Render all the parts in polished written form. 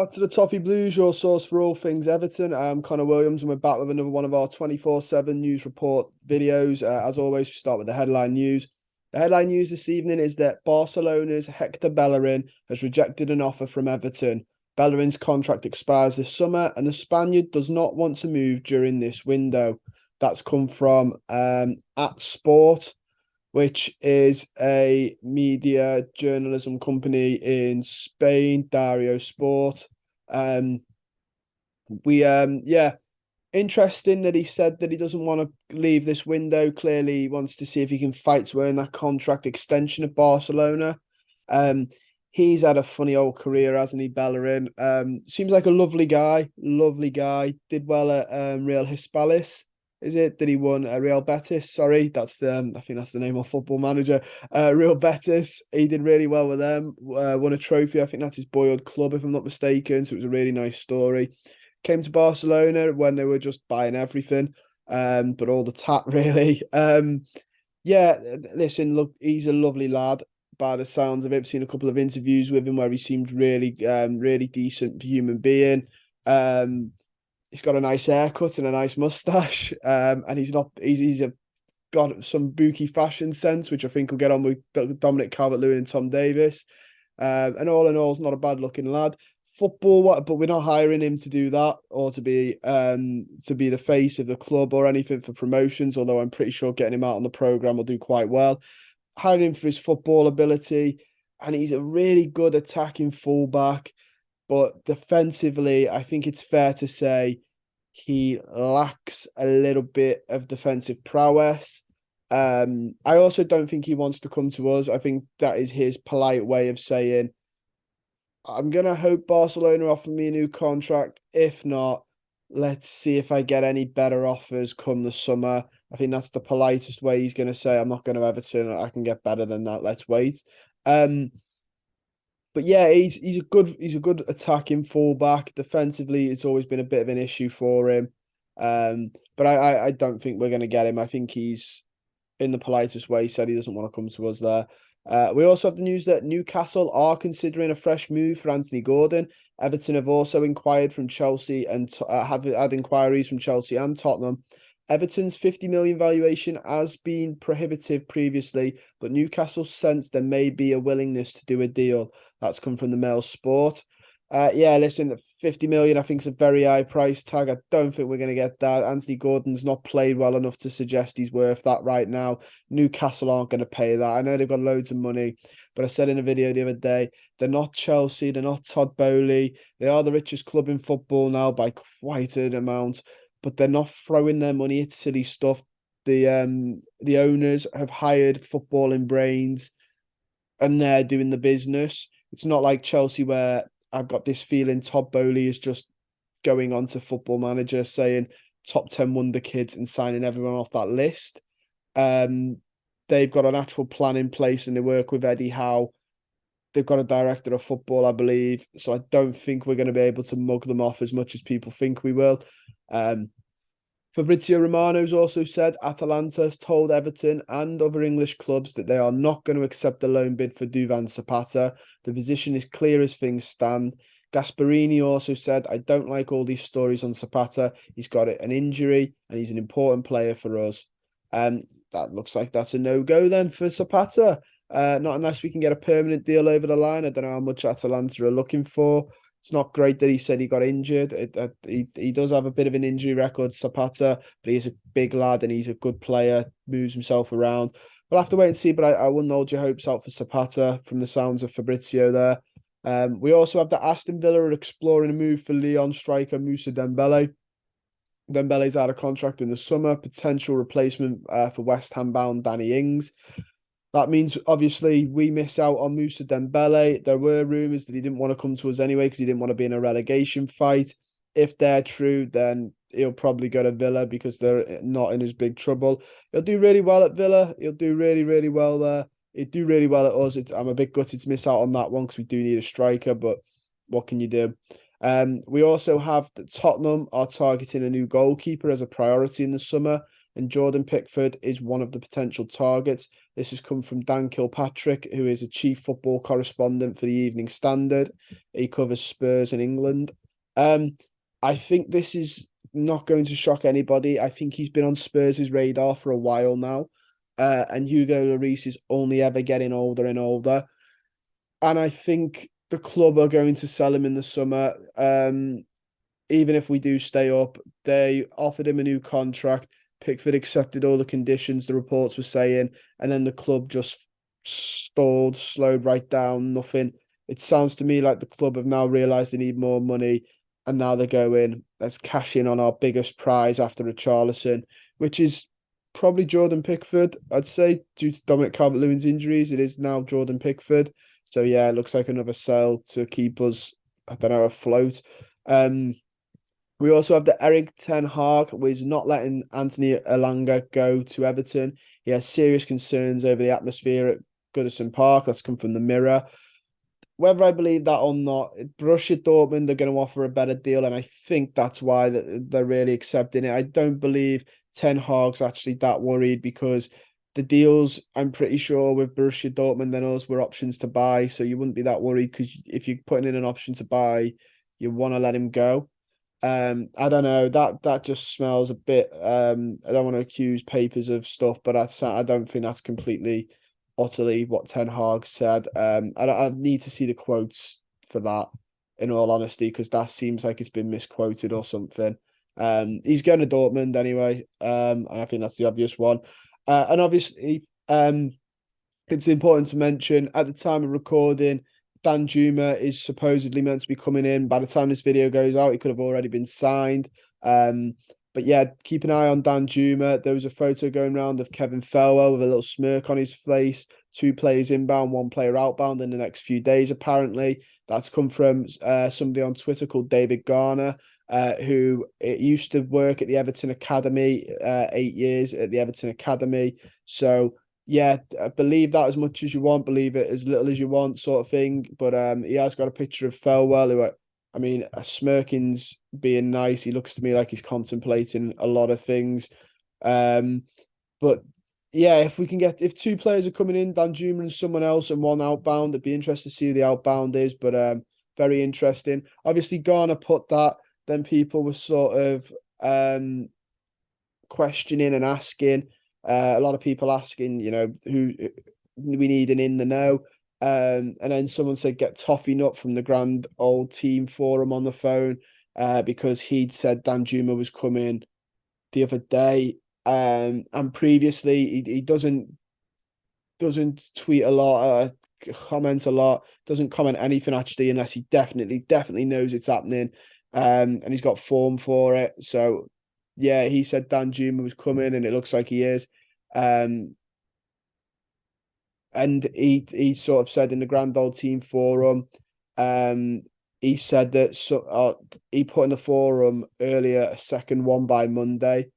Back to the Toffee Blues, your source for all things Everton. I'm Connor Williams, and we're back with another one of our 24/7 news report videos. As always, we start with the headline news. The headline news this evening is that Barcelona's Hector Bellerin has rejected an offer from Everton. Bellerin's contract expires this summer, and the Spaniard does not want to move during this window. That's come from at Sport, which is a media journalism company in Spain, Dario Sport. Yeah, interesting that he said that he doesn't want to leave this window. Clearly, he wants to see if he can fight to earn that contract extension at Barcelona. He's had a funny old career, hasn't he, Bellerin? Seems like a lovely guy. Did well at Real Hispalis. Is it that he won Real Betis? Sorry, that's I think that's the name of Football Manager. Real Betis. He did really well with them. Won a trophy. I think that's his boyhood club, if I'm not mistaken. So it was a really nice story. Came to Barcelona when they were just buying everything, but all the tat really. Yeah, listen, look, he's a lovely lad. By the sounds of it, I've seen a couple of interviews with him where he seemed really decent human being. He's got a nice haircut and a nice mustache. And he's got some booky fashion sense, which I think will get on with Dominic Calvert-Lewin and Tom Davies. And all in all, he's not a bad looking lad. Football, but we're not hiring him to do that or to be the face of the club or anything for promotions. Although I'm pretty sure getting him out on the program will do quite well. Hiring him for his football ability, and he's a really good attacking fullback. But defensively, I think it's fair to say he lacks a little bit of defensive prowess. I also don't think he wants to come to us. I think that is his polite way of saying, I'm going to hope Barcelona offer me a new contract. If not, let's see if I get any better offers come the summer. I think that's the politest way he's going to say, I'm not going to Everton. I can get better than that. Let's wait. But yeah, he's a good attacking fullback. Defensively, it's always been a bit of an issue for him. But I don't think we're going to get him. I think he's, in the politest way, said he doesn't want to come to us there. We also have the news that Newcastle are considering a fresh move for Anthony Gordon. Everton have also inquired from Chelsea and have had inquiries from Chelsea and Tottenham. Everton's 50 million valuation has been prohibitive previously, but Newcastle sense there may be a willingness to do a deal. That's come from the Mail Sport. Yeah, listen, 50 million, I think, is a very high price tag. I don't think we're going to get that. Anthony Gordon's not played well enough to suggest he's worth that right now. Newcastle aren't going to pay that. I know they've got loads of money, but I said in a video the other day, they're not Chelsea, they're not Todd Bowley. They are the richest club in football now by quite an amount, but they're not throwing their money at silly stuff. The owners have hired footballing brains and they're doing the business. It's not like Chelsea where I've got this feeling Todd Bowley is just going on to Football Manager saying top 10 wonder kids and signing everyone off that list. They've got an actual plan in place and they work with Eddie Howe. They've got a director of football, I believe. So I don't think we're going to be able to mug them off as much as people think we will. Fabrizio Romano's also said Atalanta has told Everton and other English clubs that they are not going to accept the loan bid for Duvan Zapata. The position is clear as things stand. Gasperini also said, I don't like all these stories on Zapata. He's got an injury and he's an important player for us. That looks like that's a no-go then for Zapata. Not unless we can get a permanent deal over the line. I don't know how much Atalanta are looking for. It's not great that he said he got injured. He does have a bit of an injury record, Zapata, but he's a big lad and he's a good player, moves himself around. We'll have to wait and see, but I wouldn't hold your hopes out for Zapata from the sounds of Fabrizio there. We also have the Aston Villa are exploring a move for Lyon striker Moussa Dembele. Dembele's out of contract in the summer, potential replacement for West Ham bound Danny Ings. That means, obviously, we miss out on Moussa Dembele. There were rumours that he didn't want to come to us anyway because he didn't want to be in a relegation fight. If they're true, then he'll probably go to Villa because they're not in as big trouble. He'll do really well at Villa. He'll do really, really well there. He'd do really well at us. I'm a bit gutted to miss out on that one because we do need a striker, but what can you do? We also have that Tottenham are targeting a new goalkeeper as a priority in the summer. and Jordan Pickford is one of the potential targets. This has come from Dan Kilpatrick, who is a chief football correspondent for the Evening Standard. He covers Spurs in England. I think this is not going to shock anybody. I think he's been on Spurs' radar for a while now. And Hugo Lloris is only ever getting older and older. And I think the club are going to sell him in the summer. Even if we do stay up, they offered him a new contract. Pickford accepted all the conditions the reports were saying, and then the club just slowed right down, nothing. It sounds to me like the club have now realised they need more money, and now they're going, let's cash in on our biggest prize after Richarlison, which is probably Jordan Pickford. I'd say due to Dominic Calvert-Lewin's injuries, it is now Jordan Pickford. So yeah, it looks like another sell to keep us, I don't know, afloat. We also have the Eric Ten Hag, who is not letting Anthony Elanga go to Everton. He has serious concerns over the atmosphere at Goodison Park. That's come from the Mirror. Whether I believe that or not, Borussia Dortmund are going to offer a better deal, and I think that's why they're really accepting it. I don't believe Ten Hag's actually that worried, because the deals, I'm pretty sure, with Borussia Dortmund and us were options to buy, so you wouldn't be that worried, because if you're putting in an option to buy, you want to let him go. I don't know, that just smells a bit. I don't want to accuse papers of stuff, but I don't think that's completely, utterly what Ten Hag said. I need to see the quotes for that, in all honesty, because that seems like it's been misquoted or something. He's going to Dortmund anyway, and I think that's the obvious one. And obviously, it's important to mention at the time of recording, Dan Juma is supposedly meant to be coming in. By the time this video goes out, he could have already been signed. But yeah, keep an eye on Dan Juma. There was a photo going around of Kevin Felwell with a little smirk on his face. 2 players inbound, 1 player outbound in the next few days, apparently. That's come from somebody on Twitter called David Garner, who used to work at the Everton Academy, 8 years at the Everton Academy. So yeah, believe that as much as you want, believe it as little as you want, sort of thing. But he has got a picture of Felwell, who, I mean, smirking's being nice. He looks to me like he's contemplating a lot of things. But yeah, if 2 players are coming in, Danjuma and someone else, and 1 outbound, I'd be interested to see who the outbound is. But very interesting. Obviously, Garner put that. Then people were sort of questioning and asking. A lot of people asking, who we need an in the know. And then someone said, get Toffee Nut from the Grand Old Team Forum on the phone, because he'd said Danjuma was coming the other day. And previously he doesn't tweet a lot, comments a lot, doesn't comment anything actually, unless he definitely knows it's happening. And he's got form for it. So yeah, he said Danjuma was coming, and it looks like he is. And he sort of said in the Grand Old Team Forum, he said that he put in the forum earlier a second one by Monday,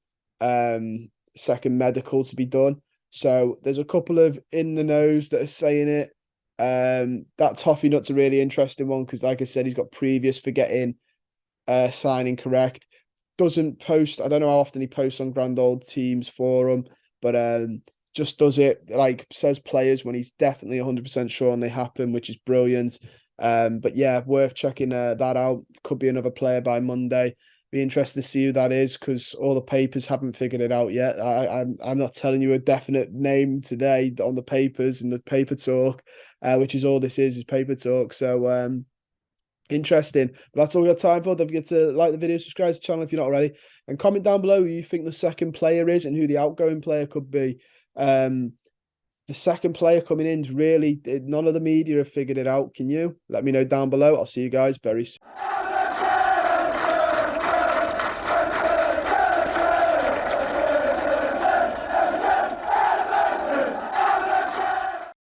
second medical to be done. So there's a couple of in the knows that are saying it. That Toffee Nut's a really interesting one, because like I said, he's got previous for getting signing correct. Doesn't post, I don't know how often he posts on Grand Old Teams Forum, but just does it, like, says players when he's definitely 100% sure and they happen, which is brilliant. But yeah, worth checking that out. Could be another player by Monday. Be interested to see who that is, because all the papers haven't figured it out yet. I'm not telling you a definite name today on the papers in the paper talk, which is all this is paper talk. So interesting. But that's all we got time for. Don't forget to like the video, subscribe to the channel if you're not already, and comment down below who you think the second player is and who the outgoing player could be. The second player coming in is really, none of the media have figured it out. Can you let me know down below? I'll see you guys very soon.